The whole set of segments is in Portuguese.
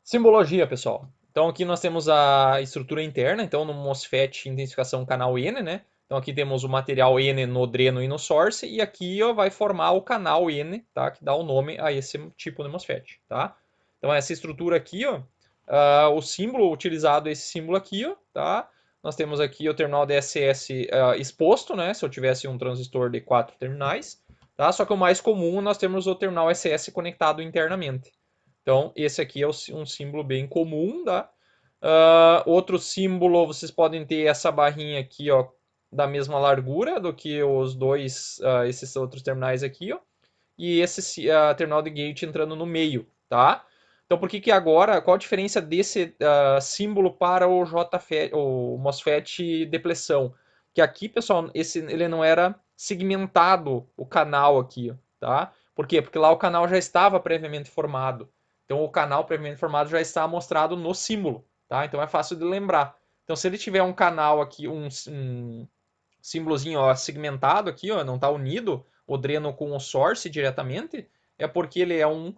Simbologia, pessoal. Então aqui nós temos a estrutura interna, então no MOSFET intensificação canal N, né? Então aqui temos o material N no dreno e no source, e aqui ó, vai formar o canal N, tá? Que dá o nome a esse tipo de MOSFET, tá? Então essa estrutura aqui, ó, o símbolo utilizado é esse símbolo aqui, ó, tá? Nós temos aqui o terminal DSS exposto, né? Se eu tivesse um transistor de 4 terminais, tá? Só que o mais comum nós temos o terminal SS conectado internamente. Então, esse aqui é um símbolo bem comum, tá? Outro símbolo, vocês podem ter essa barrinha aqui, ó, da mesma largura do que os dois, esses outros terminais aqui, ó. E esse terminal de gate entrando no meio, tá? Então, por que que agora, qual a diferença desse símbolo para o JFET, o MOSFET depressão? Que aqui, pessoal, ele não era segmentado o canal aqui, ó, tá? Por quê? Porque lá o canal já estava previamente formado. Então, o canal previamente formado já está mostrado no símbolo, tá? Então, é fácil de lembrar. Então, se ele tiver um canal aqui, um símbolozinho ó, segmentado aqui, ó, não está unido, o dreno com o source diretamente, é porque ele é um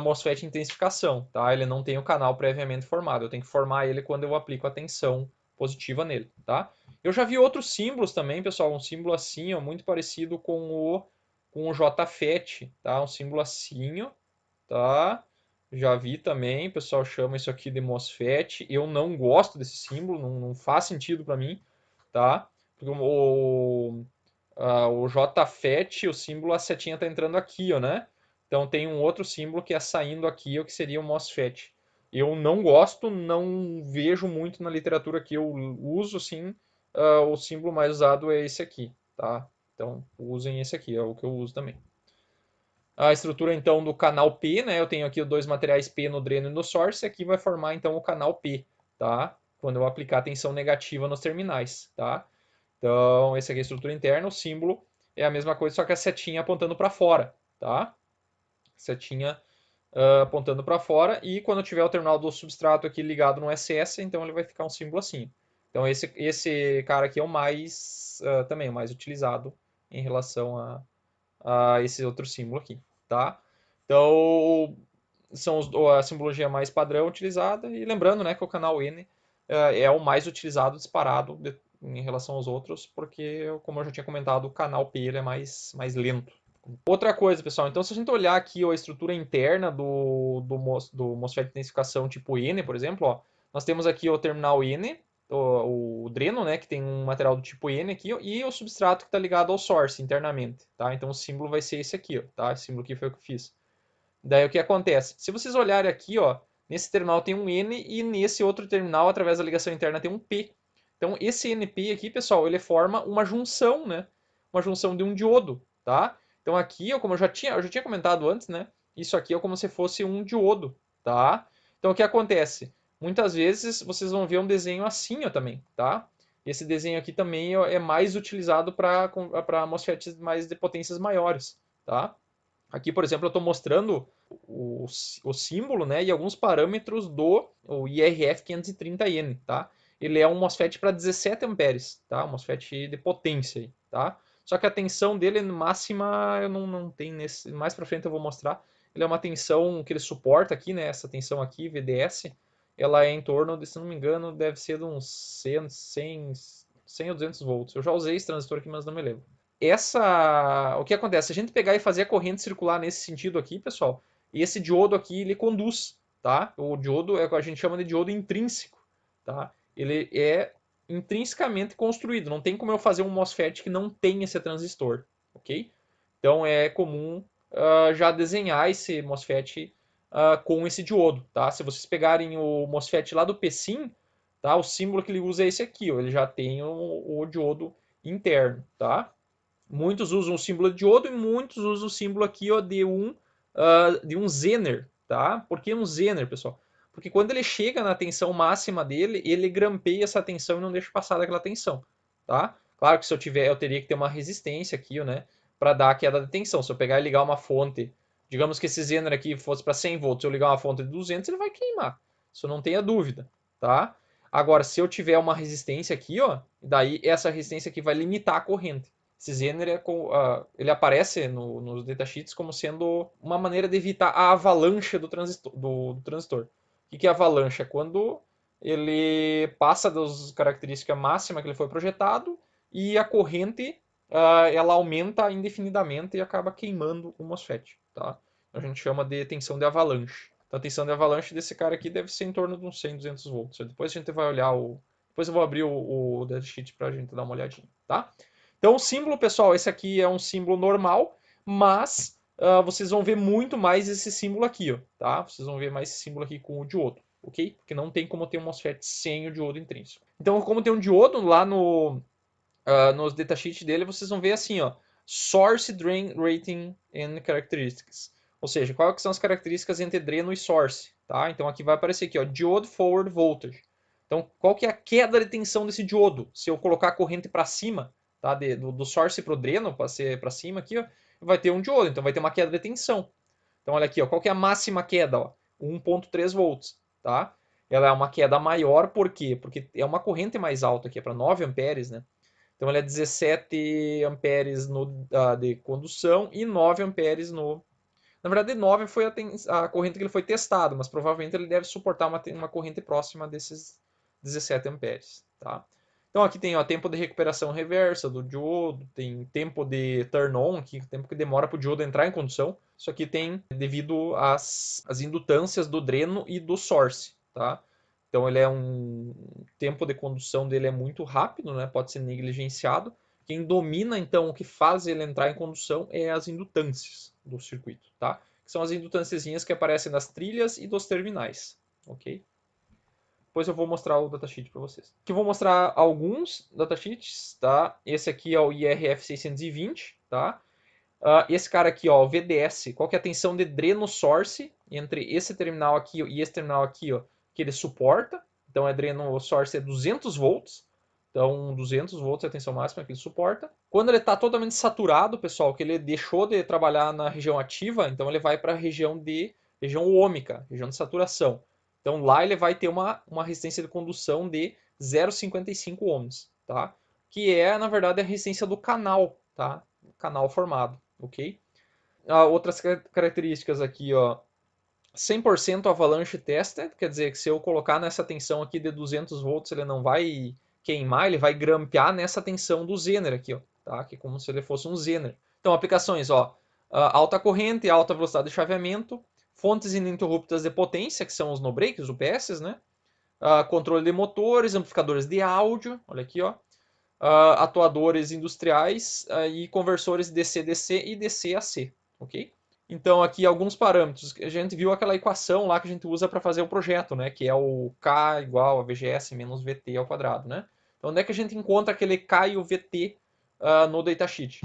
MOSFET intensificação, tá? Ele não tem o canal previamente formado. Eu tenho que formar ele quando eu aplico a tensão positiva nele, tá? Eu já vi outros símbolos também, pessoal, um símbolo assim, ó, muito parecido com o JFET, tá? Um símbolo assim, ó, tá? Já vi também, o pessoal chama isso aqui de MOSFET. Eu não gosto desse símbolo, não faz sentido para mim, tá? Porque o JFET, o símbolo, a setinha está entrando aqui, ó, né? Então tem um outro símbolo que é saindo aqui, o que seria o MOSFET. Eu não gosto, não vejo muito na literatura que eu uso, sim. O símbolo mais usado é esse aqui, tá? Então usem esse aqui, é o que eu uso também. A estrutura então do canal P, né? Eu tenho aqui os dois materiais P no dreno e no source, aqui vai formar então o canal P, tá? Quando eu aplicar tensão negativa nos terminais, tá? Então, esse aqui é a estrutura interna, o símbolo é a mesma coisa, só que a setinha apontando para fora, tá? Setinha apontando para fora, e quando eu tiver o terminal do substrato aqui ligado no SS, então ele vai ficar um símbolo assim. Então, esse cara aqui é o mais, também, o mais utilizado em relação a esse outro símbolo aqui, tá? Então, são a simbologia mais padrão utilizada, e lembrando, né, que o canal N é o mais utilizado disparado em relação aos outros, porque, como eu já tinha comentado, o canal P ele é mais lento. Outra coisa, pessoal, então se a gente olhar aqui ó, a estrutura interna do MOSFET de intensificação tipo N, por exemplo, ó, nós temos aqui o terminal N, o dreno, né, que tem um material do tipo N aqui, ó, e o substrato que está ligado ao source internamente, tá? Então o símbolo vai ser esse aqui, ó, tá? Esse símbolo aqui foi o que eu fiz. Daí o que acontece? Se vocês olharem aqui, ó, nesse terminal tem um N e nesse outro terminal, através da ligação interna, tem um P. Então esse NP aqui, pessoal, ele forma uma junção, né? Uma junção de um diodo, tá? Então aqui, ó, como eu já tinha comentado antes, né? Isso aqui é como se fosse um diodo, tá? Então o que acontece? Muitas vezes vocês vão ver um desenho assim, ó, também, tá? Esse desenho aqui também ó, é mais utilizado para MOSFETs de potências maiores, tá? Aqui, por exemplo, eu estou mostrando o símbolo, né, e alguns parâmetros do o IRF 530N, tá? Ele é um MOSFET para 17 amperes, tá? Um MOSFET de potência, tá? Só que a tensão dele máxima eu não tenho nesse, mais para frente eu vou mostrar. Ele é uma tensão que ele suporta aqui, né, essa tensão aqui, VDS, ela é em torno de, se não me engano, deve ser de uns 100 ou 200 volts. Eu já usei esse transistor aqui, mas não me lembro. O que acontece? Se a gente pegar e fazer a corrente circular nesse sentido aqui, pessoal, esse diodo aqui ele conduz, tá? O diodo é o que a gente chama de diodo intrínseco, tá? Ele é intrinsecamente construído. Não tem como eu fazer um MOSFET que não tem esse transistor, ok? Então é comum já desenhar esse MOSFET com esse diodo, tá? Se vocês pegarem o MOSFET lá do PSIM, tá? O símbolo que ele usa é esse aqui, ó. Ele já tem o diodo interno, tá? Muitos usam o símbolo de diodo e muitos usam o símbolo aqui ó, de um Zener, tá? Por que um Zener, pessoal? Porque quando ele chega na tensão máxima dele, ele grampeia essa tensão e não deixa passar daquela tensão, tá? Claro que se eu tiver, eu teria que ter uma resistência aqui, né, para dar a queda de tensão. Se eu pegar e ligar uma fonte, digamos que esse Zener aqui fosse para 100 volts, eu ligar uma fonte de 200, ele vai queimar. Isso não tenha dúvida, tá? Agora, se eu tiver uma resistência aqui, ó, daí essa resistência aqui vai limitar a corrente. Esse Zener ele aparece nos datasheets como sendo uma maneira de evitar a avalanche do transistor. O que é avalanche? É quando ele passa das características máximas que ele foi projetado e a corrente ela aumenta indefinidamente e acaba queimando o MOSFET, tá? A gente chama de tensão de avalanche. Então, a tensão de avalanche desse cara aqui deve ser em torno de uns 100, 200 volts. Depois a gente vai olhar o... Depois eu vou abrir o datasheet para a gente dar uma olhadinha, tá? Então, o símbolo, pessoal, esse aqui é um símbolo normal, mas vocês vão ver muito mais esse símbolo aqui, ó, tá? Vocês vão ver mais esse símbolo aqui com o diodo, ok? Porque não tem como ter um MOSFET sem o diodo intrínseco. Então, como tem um diodo lá nos datasheets dele, vocês vão ver assim, ó, Source, Drain, Rating and Characteristics. Ou seja, quais que são as características entre dreno e source, tá? Então aqui vai aparecer aqui, ó, Diode Forward Voltage. Então, qual que é a queda de tensão desse diodo? Se eu colocar a corrente para cima, tá? Do source para o dreno, para ser para cima aqui, ó, vai ter um diodo, então vai ter uma queda de tensão. Então, olha aqui, ó, qual que é a máxima queda? Ó? 1.3 volts, tá? Ela é uma queda maior, por quê? Porque é uma corrente mais alta aqui, é para 9 amperes, né? Então, ele é 17 amperes de condução e 9 amperes no... Na verdade, 9 foi a corrente que ele foi testado, mas provavelmente ele deve suportar uma corrente próxima desses 17 amperes, tá? Então, aqui tem o tempo de recuperação reversa do diodo, tem tempo de turn-on, que tempo que demora para o diodo entrar em condução. Isso aqui tem devido às indutâncias do dreno e do source, tá? Então, ele é um tempo de condução dele é muito rápido, né? Pode ser negligenciado. Quem domina, então, o que faz ele entrar em condução é as indutâncias do circuito, tá? Que são as indutânciazinhas que aparecem nas trilhas e dos terminais, ok? Depois eu vou mostrar o datasheet para vocês. Aqui eu vou mostrar alguns datasheets, tá? Esse aqui é o IRF 620, tá? Esse cara aqui, ó, o VDS, qual que é a tensão de dreno source entre esse terminal aqui e esse terminal aqui, ó, que ele suporta. Então, é dreno source é 200 volts. Então, 200 volts é a tensão máxima que ele suporta. Quando ele está totalmente saturado, pessoal, que ele deixou de trabalhar na região ativa, então ele vai para a região ôhmica, região de saturação. Então, lá ele vai ter uma resistência de condução de 0,55 ohms, tá? Que é, na verdade, a resistência do canal, tá? Canal formado, ok? Outras características aqui, ó, 100% avalanche tested, quer dizer que se eu colocar nessa tensão aqui de 200 volts, ele não vai queimar, ele vai grampear nessa tensão do Zener aqui, ó, tá? Que é como se ele fosse um Zener. Então, aplicações, ó, alta corrente, alta velocidade de chaveamento, fontes ininterruptas de potência, que são os no-breaks, os UPS, né? Controle de motores, amplificadores de áudio, olha aqui, ó. Atuadores industriais e conversores DC-DC e DC-AC, ok? Então, aqui alguns parâmetros. A gente viu aquela equação lá que a gente usa para fazer o projeto, né? Que é o K igual a VGS menos VT ao quadrado, né? Então, onde é que a gente encontra aquele K e o VT no datasheet?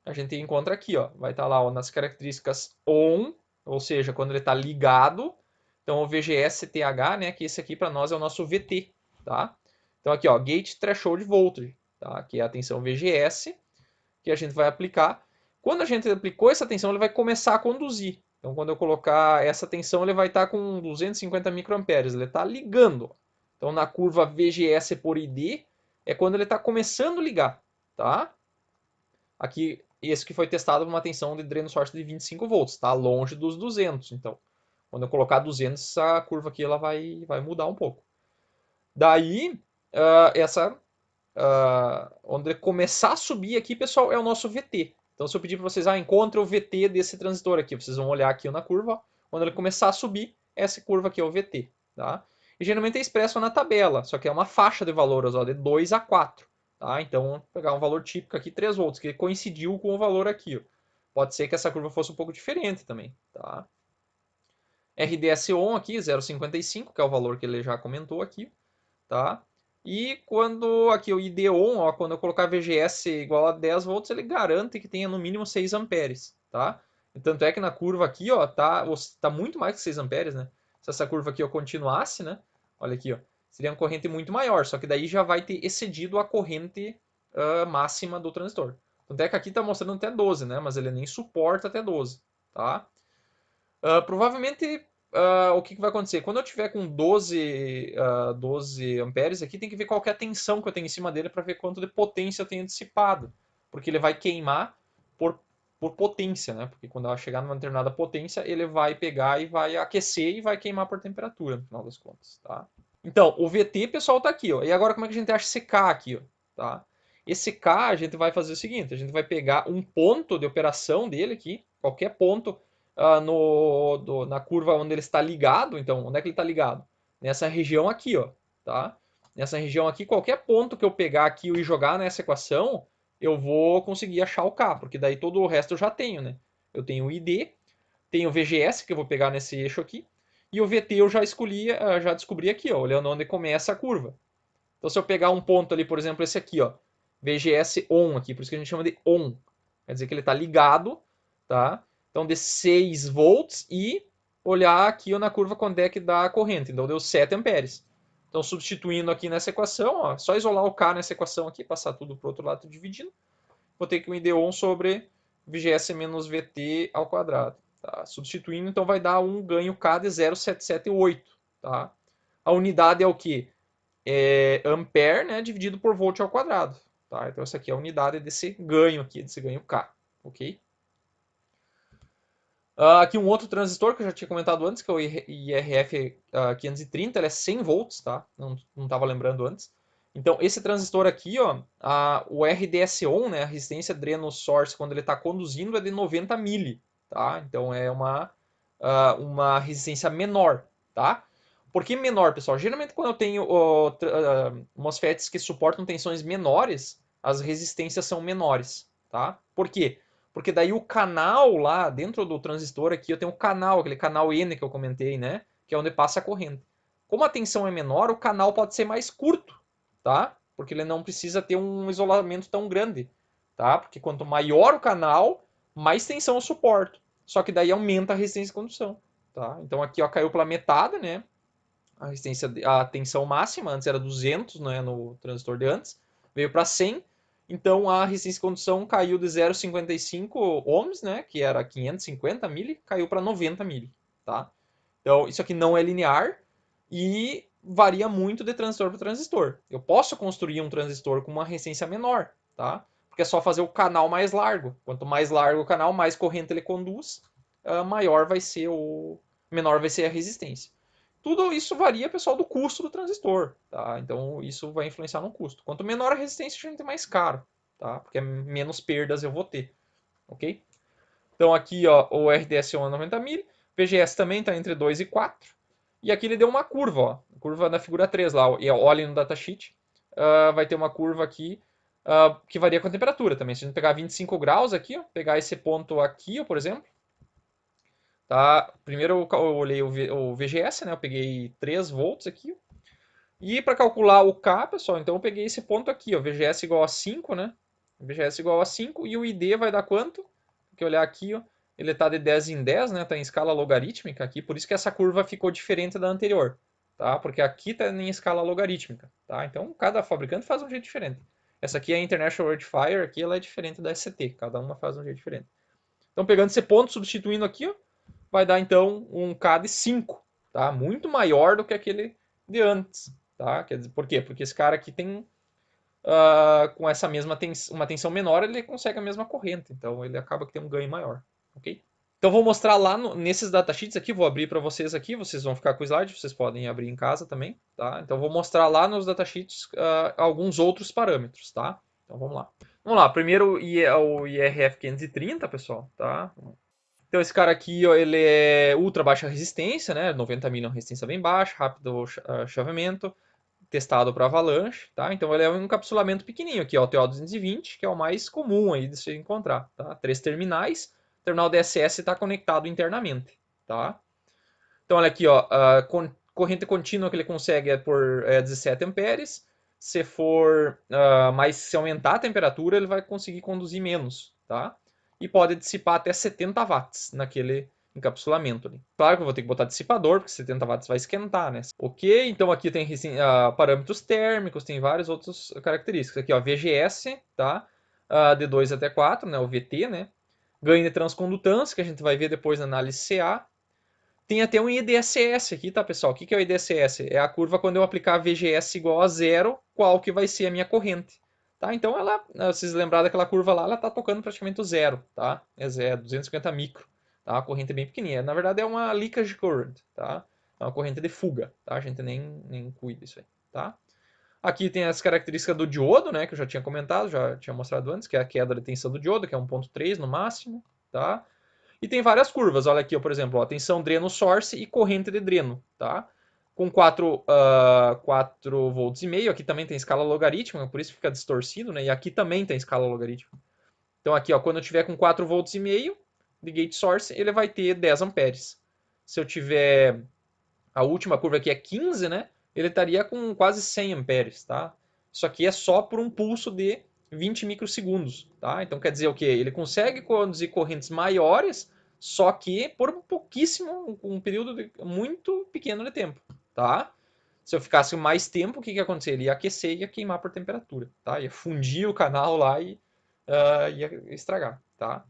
A gente encontra aqui, ó. Vai estar lá ó, nas características ON, ou seja, quando ele está ligado. Então, o VGS-TH, né? Que esse aqui para nós é o nosso VT, tá? Então, aqui, ó, Gate Threshold Voltage, tá? Que é a tensão VGS, que a gente vai aplicar. Quando a gente aplicou essa tensão, ele vai começar a conduzir. Então, quando eu colocar essa tensão, ele vai estar com 250 microamperes. Ele está ligando. Então, na curva VGS por ID, é quando ele está começando a ligar. Tá? Aqui, esse que foi testado com uma tensão de dreno source de 25 volts. Está longe dos 200. Então, quando eu colocar 200, a curva aqui ela vai mudar um pouco. Daí, onde começar a subir aqui, pessoal, é o nosso VT. Então, se eu pedir para vocês, encontre o VT desse transistor aqui, vocês vão olhar aqui na curva, quando ele começar a subir, essa curva aqui é o VT, tá? E geralmente é expresso na tabela, só que é uma faixa de valores, ó, de 2 a 4, tá? Então, vou pegar um valor típico aqui, 3 volts, que coincidiu com o valor aqui, ó. Pode ser que essa curva fosse um pouco diferente também, tá? RDS-on aqui, 0,55, que é o valor que ele já comentou aqui, tá? E quando aqui o ID-on, ó, quando eu colocar VGS igual a 10 volts, ele garante que tenha no mínimo 6 amperes, tá? Tanto é que na curva aqui, ó, tá muito mais que 6 amperes, né? Se essa curva aqui ó, continuasse, né? Olha aqui, ó, seria uma corrente muito maior, só que daí já vai ter excedido a corrente máxima do transistor. Tanto é que aqui tá mostrando até 12, né? Mas ele nem suporta até 12, tá? Provavelmente, o que vai acontecer? Quando eu tiver com 12 amperes aqui, tem que ver qual que é a tensão que eu tenho em cima dele para ver quanto de potência eu tenho dissipado. Porque ele vai queimar por por potência, né? Porque quando ela chegar numa determinada potência, ele vai pegar e vai aquecer e vai queimar por temperatura, no final das contas, tá? Então, o VT, pessoal, tá aqui, ó. E agora como é que a gente acha esse K aqui, ó, tá? Esse K a gente vai fazer o seguinte, a gente vai pegar um ponto de operação dele aqui, qualquer ponto na curva onde ele está ligado. Então, onde é que ele está ligado? Nessa região aqui, ó, tá? Nessa região aqui, qualquer ponto que eu pegar aqui e jogar nessa equação, eu vou conseguir achar o K, porque daí todo o resto eu já tenho, né? Eu tenho o ID, tenho o VGS, que eu vou pegar nesse eixo aqui, e o VT eu já escolhi, já descobri aqui, ó, olhando onde começa a curva. Então, se eu pegar um ponto ali, por exemplo, esse aqui, ó, VGS ON aqui, por isso que a gente chama de ON. Quer dizer que ele está ligado, tá? Então, de 6 volts e olhar aqui ó, na curva quando é que dá a corrente. Então, deu 7 amperes. Então, substituindo aqui nessa equação, ó, só isolar o K nessa equação aqui, passar tudo para o outro lado dividindo. Vou ter que o ID ON sobre VGS menos VT ao quadrado. Tá? Substituindo, então vai dar um ganho K de 0,778. Tá? A unidade é o que? É ampere, né, dividido por volt ao quadrado. Tá? Então essa aqui é a unidade desse ganho aqui, desse ganho K. Ok? Aqui um outro transistor que eu já tinha comentado antes, que é o IRF 530, ele é 100 volts, tá? Não estava lembrando antes. Então esse transistor aqui, ó, o RDS-on, né, a resistência dreno source, quando ele está conduzindo é de 90 mili, tá? Então é uma resistência menor, tá? Por que menor, pessoal? Geralmente quando eu tenho MOSFETs que suportam tensões menores, as resistências são menores, tá? Por quê? Porque daí o canal lá dentro do transistor aqui, eu tenho o canal, aquele canal N que eu comentei, né? Que é onde passa a corrente. Como a tensão é menor, o canal pode ser mais curto, tá? Porque ele não precisa ter um isolamento tão grande, tá? Porque quanto maior o canal, mais tensão eu suporto. Só que daí aumenta a resistência de condução, tá? Então aqui ó, caiu pela metade, né? A tensão máxima, antes era 200, né, no transistor de antes, veio para 100, então a resistência de condução caiu de 0,55 ohms, né, que era 550 mili, caiu para 90 mili, tá? Então isso aqui não é linear e varia muito de transistor para transistor. Eu posso construir um transistor com uma resistência menor, tá? Porque é só fazer o canal mais largo. Quanto mais largo o canal, mais corrente ele conduz, menor vai ser a resistência. Tudo isso varia, pessoal, do custo do transistor, tá? Então isso vai influenciar no custo. Quanto menor a resistência, a gente tem mais caro, tá? Porque menos perdas eu vou ter, ok? Então aqui, ó, o RDS1 é 90 mil, VGS também está entre 2 e 4. E aqui ele deu uma curva, ó, curva na figura 3 lá, e olhem no datasheet, vai ter uma curva aqui que varia com a temperatura também. Se a gente pegar 25 graus aqui, ó, pegar esse ponto aqui, ó, por exemplo, tá? Primeiro eu olhei o VGS, né? Eu peguei 3 volts aqui. E para calcular o K, pessoal, então eu peguei esse ponto aqui, ó, VGS igual a 5, né? VGS igual a 5 e o ID vai dar quanto? Tem que olhar aqui, ó. Ele está de 10 em 10, né? Está em escala logarítmica aqui, por isso que essa curva ficou diferente da anterior, tá? Porque aqui está em escala logarítmica, tá? Então cada fabricante faz um jeito diferente. Essa aqui é a International Rectifier, aqui ela é diferente da ST, cada uma faz um jeito diferente. Então pegando esse ponto, substituindo aqui, ó, vai dar então um K de 5, tá? Muito maior do que aquele de antes, tá? Quer dizer, por quê? Porque esse cara aqui tem com essa mesma uma tensão menor, ele consegue a mesma corrente, então ele acaba que tem um ganho maior, ok? Então vou mostrar lá nesses datasheets aqui, vou abrir para vocês aqui, vocês vão ficar com o slide, vocês podem abrir em casa também, tá? Então vou mostrar lá nos datasheets alguns outros parâmetros, tá? Então vamos lá. Vamos lá, primeiro o IRF 530, pessoal, tá? Então esse cara aqui, ó, ele é ultra baixa resistência, né? 90 mil é uma resistência bem baixa, rápido chaveamento, testado para avalanche, tá? Então ele é um encapsulamento pequenininho aqui, ó, o TO220, que é o mais comum aí de se encontrar, tá? 3 terminais, o terminal DSS está conectado internamente, tá? Então olha aqui, ó, a corrente contínua que ele consegue é por 17 amperes. Se se aumentar a temperatura, ele vai conseguir conduzir menos, tá? E pode dissipar até 70 watts naquele encapsulamento ali. Claro que eu vou ter que botar dissipador, porque 70 watts vai esquentar, né? Ok, então aqui tem parâmetros térmicos, tem várias outras características. Aqui, ó, VGS, tá? De 2 até 4, né? O VT, né? Ganho de transcondutância, que a gente vai ver depois na análise CA. Tem até um IDSS aqui, tá, pessoal? O que é o IDSS? É a curva quando eu aplicar VGS igual a zero, qual que vai ser a minha corrente. Tá? Então, vocês lembraram daquela curva lá, ela está tocando praticamente o zero, tá? É zero, 250 micro, tá? A corrente é bem pequenininha. Na verdade, é uma leakage current, tá? É uma corrente de fuga, tá? A gente nem cuida disso aí, tá? Aqui tem as características do diodo, né? Que eu já tinha comentado, já tinha mostrado antes, que é a queda de tensão do diodo, que é 1.3 no máximo, tá? E tem várias curvas, olha aqui, ó, por exemplo, ó, tensão dreno source e corrente de dreno, tá? Com 4 volts e meio, aqui também tem escala logarítmica, por isso fica distorcido, né? E aqui também tem escala logarítmica. Então aqui, ó, quando eu tiver com 4 volts e meio de gate source, ele vai ter 10 amperes. Se eu tiver a última curva aqui é 15, né? Ele estaria com quase 100 amperes, tá? Isso aqui é só por um pulso de 20 microsegundos, tá? Então quer dizer o quê? Ele consegue conduzir correntes maiores, só que por um período muito pequeno de tempo, tá? Se eu ficasse mais tempo, o que ia acontecer? Ele ia aquecer e ia queimar por temperatura, tá? Ia fundir o canal lá e ia estragar, tá?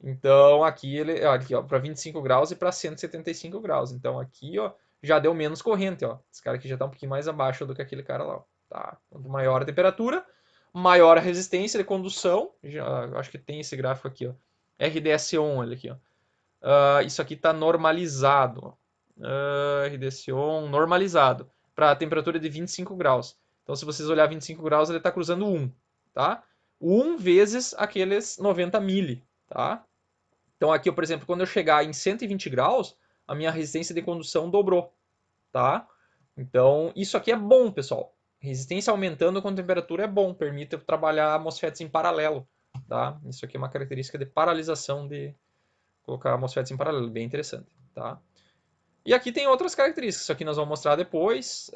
Então aqui ele, ó, aqui, ó, para 25 graus e para 175 graus. Então aqui, ó, já deu menos corrente, ó. Esse cara aqui já está um pouquinho mais abaixo do que aquele cara lá, ó, tá? Quanto maior a temperatura, maior a resistência de condução. Já, acho que tem esse gráfico aqui, ó. RDS-on, olha aqui, ó. Isso aqui está normalizado, ó. RDS-on normalizado para a temperatura de 25 graus. Então se vocês olhar 25 graus, ele está cruzando 1, tá? 1 vezes aqueles 90 mili, tá? Então aqui, por exemplo, quando eu chegar em 120 graus, a minha resistência de condução dobrou, tá? Então isso aqui é bom, pessoal. Resistência aumentando com temperatura é bom, permite eu trabalhar MOSFETs em paralelo, tá? Isso aqui é uma característica de paralisação de colocar MOSFETs em paralelo, bem interessante, tá? E aqui tem outras características, isso aqui nós vamos mostrar depois,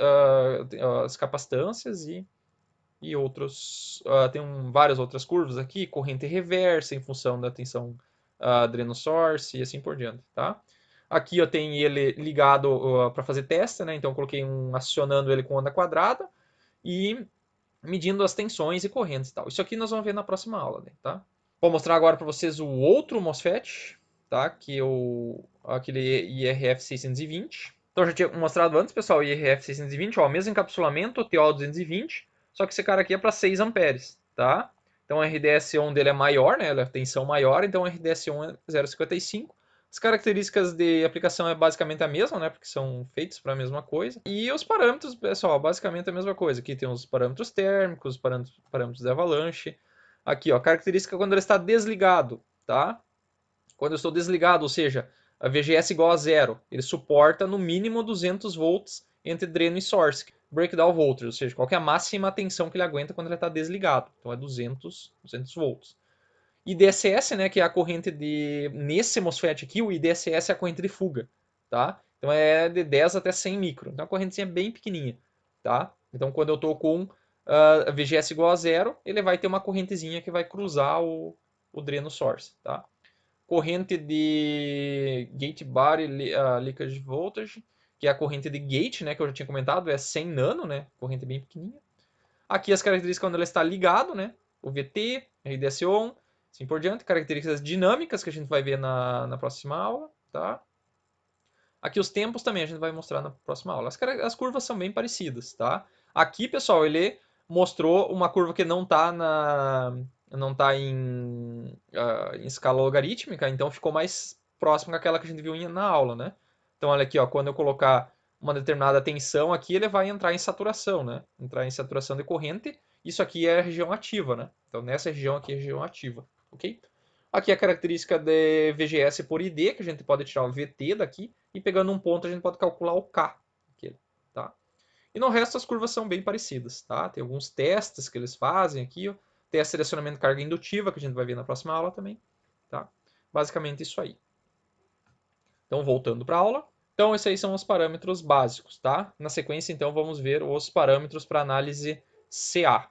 as capacitâncias e outros, tem várias outras curvas aqui, corrente reversa em função da tensão dreno source e assim por diante, tá? Aqui eu tenho ele ligado para fazer teste, né? Então eu coloquei acionando ele com onda quadrada e medindo as tensões e correntes e tal. Isso aqui nós vamos ver na próxima aula, né, tá? Vou mostrar agora para vocês o outro MOSFET, tá? Que é aquele IRF 620. Então eu já tinha mostrado antes, pessoal, o IRF 620, ó, mesmo encapsulamento, TO 220, só que esse cara aqui é para 6 amperes, tá? Então o RDS-on dele é maior, né? A tensão maior, então o RDS-on é 0,55. As características de aplicação é basicamente a mesma, né? Porque são feitos para a mesma coisa. E os parâmetros, pessoal, basicamente a mesma coisa. Aqui tem os parâmetros térmicos, parâmetros de avalanche. Aqui, ó, característica quando ele está desligado, tá? Quando eu estou desligado, ou seja, a VGS igual a zero, ele suporta no mínimo 200 volts entre dreno e source. Breakdown voltage, ou seja, qual é a máxima tensão que ele aguenta quando ele está desligado. Então é 200 volts. IDSS, né, que é a corrente de... Nesse MOSFET aqui, o IDSS é a corrente de fuga, tá? Então é de 10 até 100 micro. Então é uma correntezinha bem pequenininha, tá? Então quando eu estou com a VGS igual a zero, ele vai ter uma correntezinha que vai cruzar o dreno source, tá? Corrente de gate body leakage voltage, que é a corrente de gate, né, que eu já tinha comentado, é 100 nano, né, corrente bem pequenininha. Aqui as características quando ela está ligado, né, o VT, RDS-on, assim por diante, características dinâmicas que a gente vai ver na próxima aula, tá? Aqui os tempos também a gente vai mostrar na próxima aula. As curvas são bem parecidas, tá? Aqui, pessoal, ele mostrou uma curva que não está em escala logarítmica, então ficou mais próximo daquela que a gente viu na aula, né? Então, olha aqui, ó, quando eu colocar uma determinada tensão aqui, ele vai entrar em saturação, né? Entrar em saturação de corrente. Isso aqui é a região ativa, né? Então, nessa região aqui é a região ativa, ok? Aqui é a característica de VGS por ID, que a gente pode tirar o VT daqui, e pegando um ponto a gente pode calcular o K. Aqui, tá? E no resto as curvas são bem parecidas, tá? Tem alguns testes que eles fazem aqui, ó. Teste de selecionamento de carga indutiva, que a gente vai ver na próxima aula também, tá? Basicamente isso aí. Então, voltando para a aula. Então, esses aí são os parâmetros básicos, tá? Na sequência, então, vamos ver os parâmetros para análise CA.